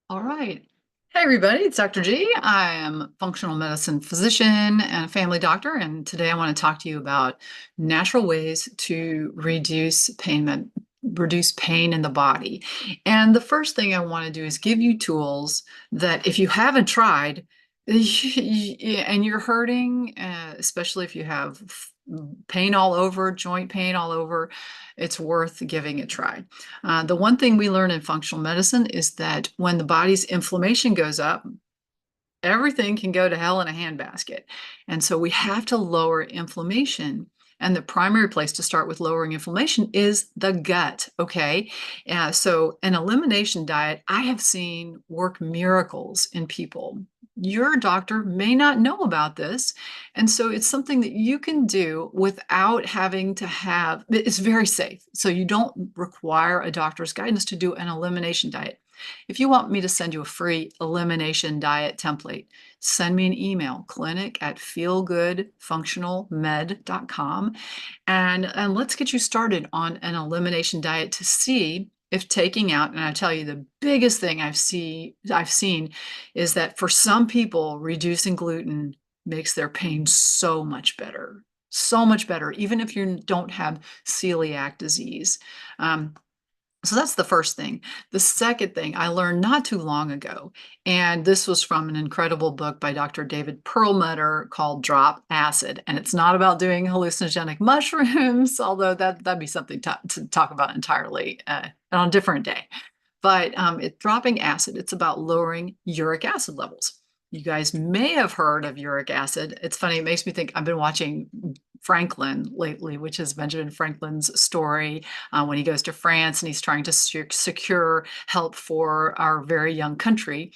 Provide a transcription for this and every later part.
All right. Hey, everybody, it's Dr. G. I am a functional medicine physician and a family doctor, and today I want to talk to you about natural ways to reduce pain in the body. And the first thing I want to do is give you tools that if you haven't tried and you're hurting, especially if you have pain all over, joint pain all over, it's worth giving it a try. The one thing we learn in functional medicine is that when the body's inflammation goes up, everything can go to hell in a handbasket. And so we have to lower inflammation. And the primary place to start with lowering inflammation is the gut. Okay. So, an elimination diet I have seen work miracles in people. Your doctor may not know about this. And so, it's something that you can do without having to have it's very safe. So, you don't require a doctor's guidance to do an elimination diet. If you want me to send you a free elimination diet template, send me an email, clinic@feelgoodfunctionalmed.com, and let's get you started on an elimination diet to see if taking out, and I tell you the biggest thing I've seen is that for some people, reducing gluten makes their pain so much better. So much better, even if you don't have celiac disease. So that's the first thing. The second thing I learned not too long ago, and this was from an incredible book by Dr. David Perlmutter called Drop Acid. And it's not about doing hallucinogenic mushrooms, although that'd be something to talk about entirely on a different day. But it's dropping acid. It's about lowering uric acid levels. You guys may have heard of uric acid. It's funny, it makes me think I've been watching Franklin lately, which is Benjamin Franklin's story when he goes to France and he's trying to secure help for our very young country.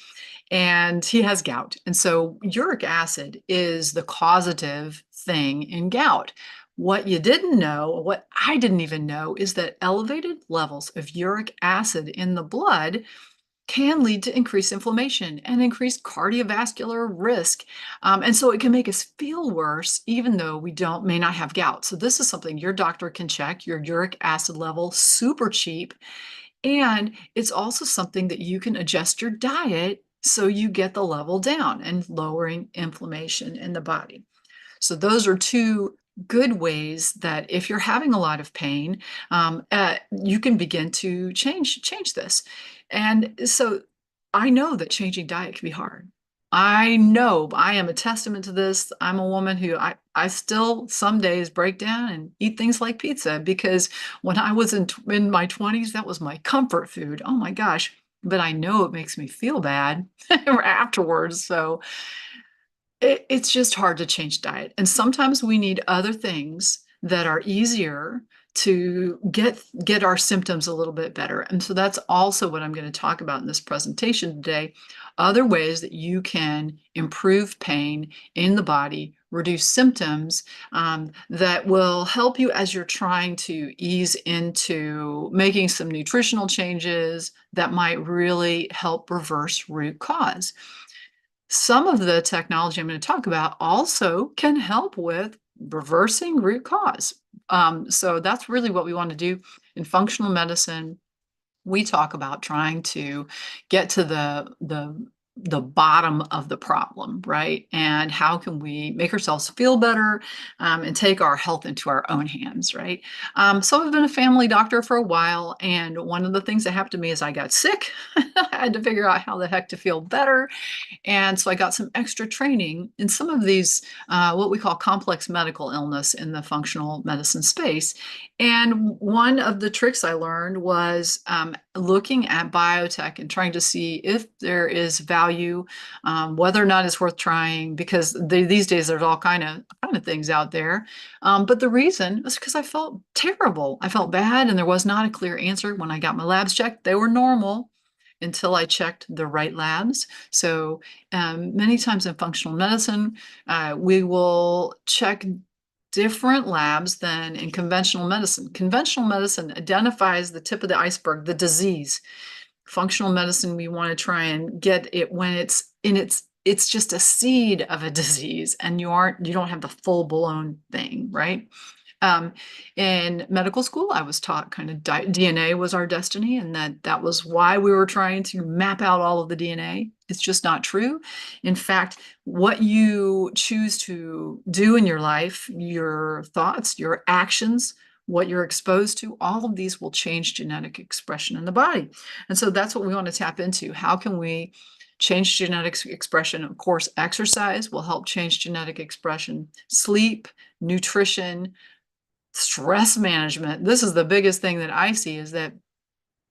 And he has gout. And so uric acid is the causative thing in gout. What you didn't know, what I didn't even know, is that elevated levels of uric acid in the blood can lead to increased inflammation and increased cardiovascular risk. And so it can make us feel worse, even though we may not have gout. So this is something your doctor can check your uric acid level, super cheap. And it's also something that you can adjust your diet so you get the level down and lowering inflammation in the body. So those are two good ways that if you're having a lot of pain, you can begin to change this. And so I know that changing diet can be hard. I know I am a testament to this. I'm a woman who I still some days break down and eat things like pizza because when I was in my 20s, that was my comfort food. Oh my gosh. But I know it makes me feel bad afterwards. So it's just hard to change diet. And sometimes we need other things that are easier to get our symptoms a little bit better. And so that's also what I'm going to talk about in this presentation today. Other ways that you can improve pain in the body, reduce symptoms that will help you as you're trying to ease into making some nutritional changes that might really help reverse root cause. Some of the technology I'm going to talk about also can help with reversing root cause. So that's really what we want to do in functional medicine. We talk about trying to get to the bottom of the problem, right? And how can we make ourselves feel better and take our health into our own hands, right? So I've been a family doctor for a while, and one of the things that happened to me is I got sick. I had to figure out how the heck to feel better. And so I got some extra training in some of these, what we call complex medical illness in the functional medicine space. And one of the tricks I learned was looking at biotech and trying to see if there is value, whether or not it's worth trying, because these days there's all kind of things out there. But the reason was because I felt terrible. I felt bad, and there was not a clear answer. When I got my labs checked, they were normal until I checked the right labs. So many times in functional medicine, we will check different labs than in conventional medicine. Conventional medicine identifies the tip of the iceberg, the disease. Functional medicine, we want to try and get it when it's just a seed of a disease and you don't have the full blown thing, right? Um, in medical school, I was taught kind of DNA was our destiny, and that was why we were trying to map out all of the DNA. It's just not true. In fact, what you choose to do in your life, your thoughts, your actions, what you're exposed to, all of these will change genetic expression in the body. And so that's what we want to tap into. How can we change genetic expression? Of course, exercise will help change genetic expression, sleep, nutrition, stress management. This is the biggest thing that I see is that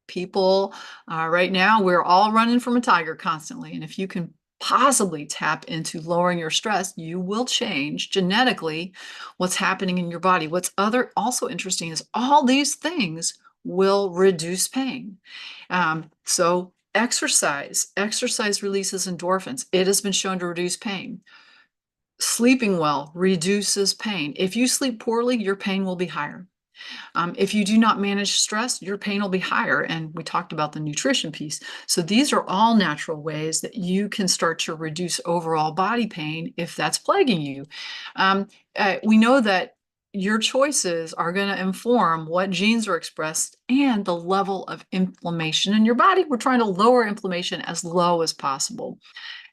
people right now, we're all running from a tiger constantly. And if you can possibly tap into lowering your stress, you will change genetically what's happening in your body. What's other also interesting is all these things will reduce pain. So exercise releases endorphins. It has been shown to reduce pain. Sleeping well reduces pain. If you sleep poorly, your pain will be higher. If you do not manage stress, your pain will be higher. And we talked about the nutrition piece. So these are all natural ways that you can start to reduce overall body pain if that's plaguing you. We know that your choices are going to inform what genes are expressed and the level of inflammation in your body. We're trying to lower inflammation as low as possible.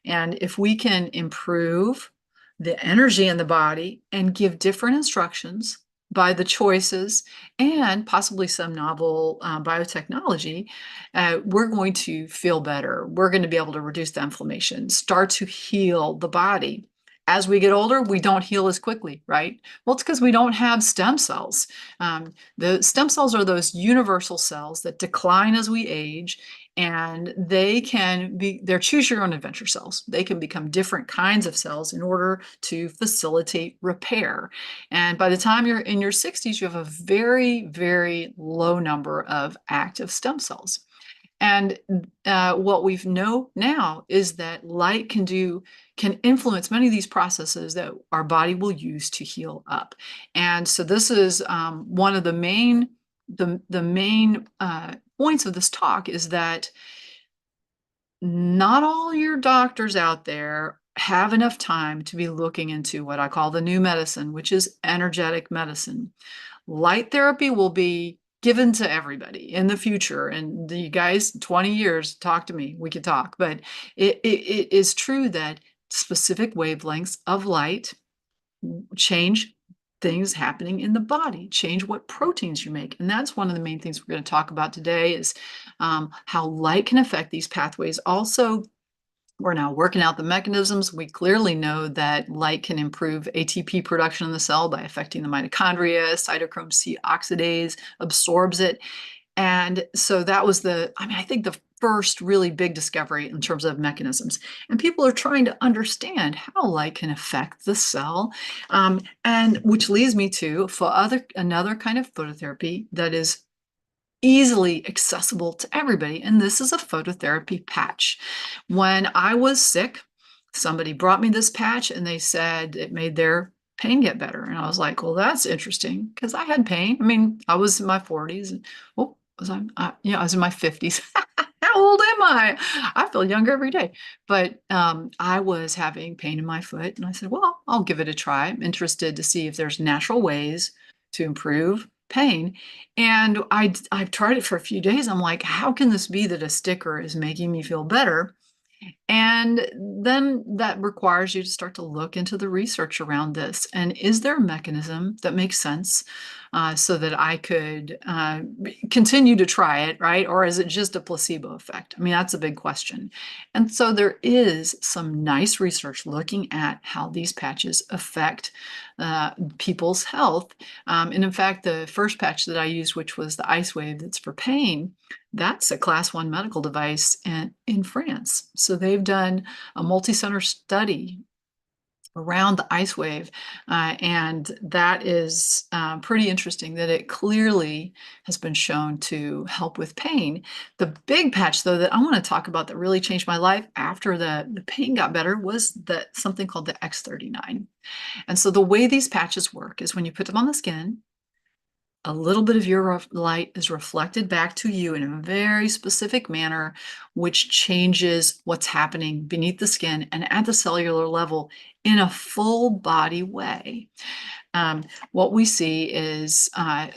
And if we can improve the energy in the body and give different instructions by the choices and possibly some novel biotechnology, we're going to feel better. We're going to be able to reduce the inflammation, start to heal the body. As we get older, we don't heal as quickly, right? Well, it's because we don't have stem cells. The stem cells are those universal cells that decline as we age, and they're choose your own adventure cells. They can become different kinds of cells in order to facilitate repair. And by the time you're in your 60s, you have a very, very low number of active stem cells. And what we know now is that light can influence many of these processes that our body will use to heal up. And so this is one of the main points of this talk is that not all your doctors out there have enough time to be looking into what I call the new medicine, which is energetic medicine. Light therapy will be given to everybody in the future. And you guys, 20 years, talk to me, we could talk. But it is true that specific wavelengths of light change things happening in the body, change what proteins you make. And that's one of the main things we're going to talk about today is how light can affect these pathways. Also, we're now working out the mechanisms. We clearly know that light can improve ATP production in the cell by affecting the mitochondria. Cytochrome C oxidase absorbs it. And so that was I think the first really big discovery in terms of mechanisms. And people are trying to understand how light can affect the cell. And which leads me to another kind of phototherapy that is easily accessible to everybody. And this is a phototherapy patch. When I was sick, somebody brought me this patch and they said it made their pain get better. And I was like, well, that's interesting because I had pain. I mean, I was in my 40s. And, oh, I was in my 50s. How old am I? I feel younger every day. But I was having pain in my foot. And I said, well, I'll give it a try. I'm interested to see if there's natural ways to improve pain. And I've tried it for a few days. I'm like, how can this be that a sticker is making me feel better? And then that requires you to start to look into the research around this. And is there a mechanism that makes sense so that I could continue to try it, right? Or is it just a placebo effect? I mean, that's a big question. And so there is some nice research looking at how these patches affect people's health. And in fact, the first patch that I used, which was the Ice Wave that's for pain, that's a class 1 medical device in France. So they've done a multi-center study around the Ice Wave. And that is pretty interesting that it clearly has been shown to help with pain. The big patch, though, that I want to talk about that really changed my life after the pain got better was something called the X39. And so the way these patches work is when you put them on the skin, a little bit of your light is reflected back to you in a very specific manner, which changes what's happening beneath the skin and at the cellular level in a full body way. What we see is, I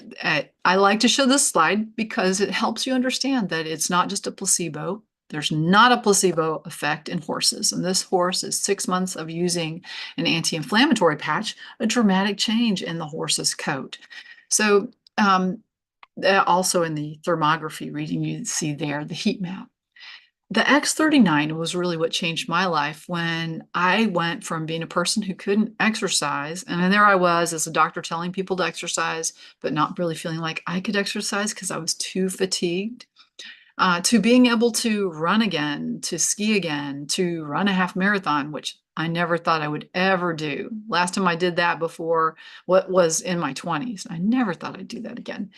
like to show this slide because it helps you understand that it's not just a placebo. There's not a placebo effect in horses. And this horse is 6 months of using an anti-inflammatory patch, a dramatic change in the horse's coat. So also in the thermography reading, you see there the heat map. The X39 was really what changed my life when I went from being a person who couldn't exercise, and then there I was as a doctor telling people to exercise, but not really feeling like I could exercise because I was too fatigued, to being able to run again, to ski again, to run a half marathon, which I never thought I would ever do. Last time I did that before what was in my 20s. I never thought I'd do that again.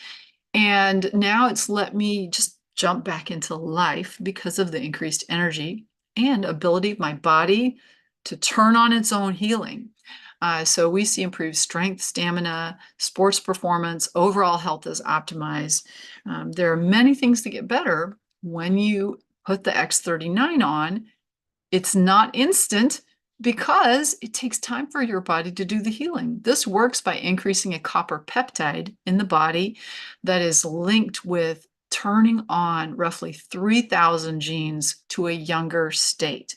And now it's let me just jump back into life because of the increased energy and ability of my body to turn on its own healing. So we see improved strength, stamina, sports performance, overall health is optimized. There are many things that get better when you put the X39 on. It's not instant because it takes time for your body to do the healing. This works by increasing a copper peptide in the body that is linked with turning on roughly 3,000 genes to a younger state.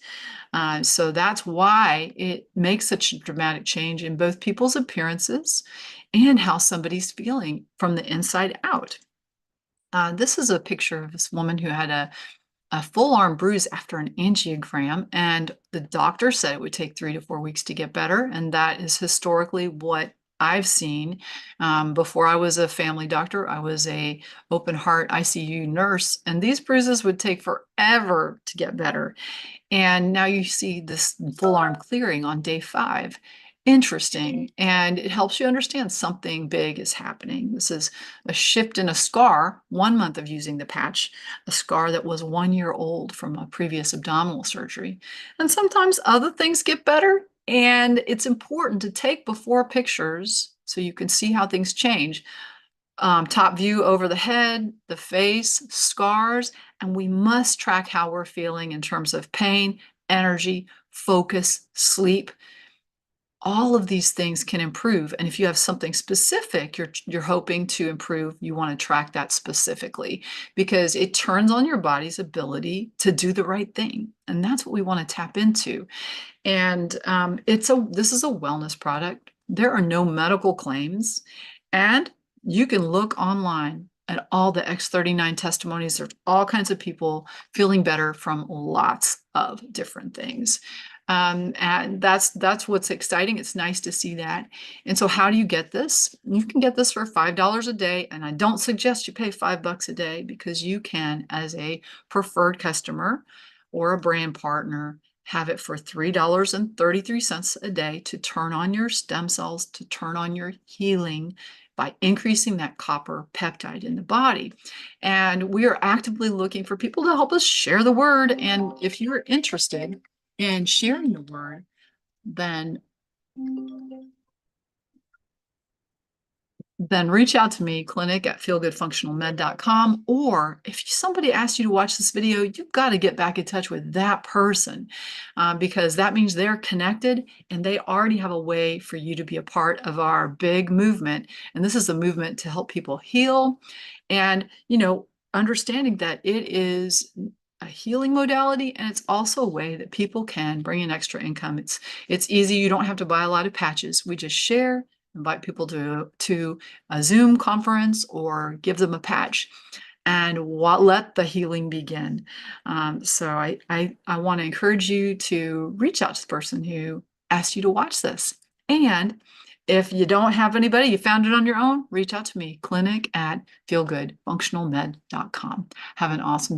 So that's why it makes such a dramatic change in both people's appearances and how somebody's feeling from the inside out. This is a picture of this woman who had a full arm bruise after an angiogram, and the doctor said it would take 3 to 4 weeks to get better, and that is historically what I've seen. Before I was a family doctor, I was a open heart ICU nurse, and these bruises would take forever to get better. And now you see this full arm clearing on day 5. Interesting. And it helps you understand something big is happening. This is a shift in a scar, 1 month of using the patch, a scar that was 1 year old from a previous abdominal surgery. And sometimes other things get better. And it's important to take before pictures so you can see how things change. Top view over the head, the face, scars, and we must track how we're feeling in terms of pain, energy, focus, sleep. All of these things can improve. And if you have something specific you're hoping to improve, you want to track that specifically because it turns on your body's ability to do the right thing. And that's what we want to tap into. And this is a wellness product. There are no medical claims, and you can look online at all the X39 testimonies. There's all kinds of people feeling better from lots of different things. And that's what's exciting. It's nice to see that. And so how do you get this? You can get this for $5 a day, and I don't suggest you pay $5 a day because you can, as a preferred customer or a brand partner, have it for $3.33 a day to turn on your stem cells, to turn on your healing by increasing that copper peptide in the body. And we are actively looking for people to help us share the word. And if you're interested in sharing the word, then reach out to me, clinic@feelgoodfunctionalmed.com. Or if somebody asks you to watch this video, you've got to get back in touch with that person because that means they're connected and they already have a way for you to be a part of our big movement. And this is a movement to help people heal and, understanding that it is a healing modality, and it's also a way that people can bring in extra income. It's easy. You don't have to buy a lot of patches. We just share, invite people to a Zoom conference or give them a patch and let the healing begin. So I want to encourage you to reach out to the person who asked you to watch this. And if you don't have anybody, you found it on your own, reach out to me, clinic@feelgoodfunctionalmed.com. Have an awesome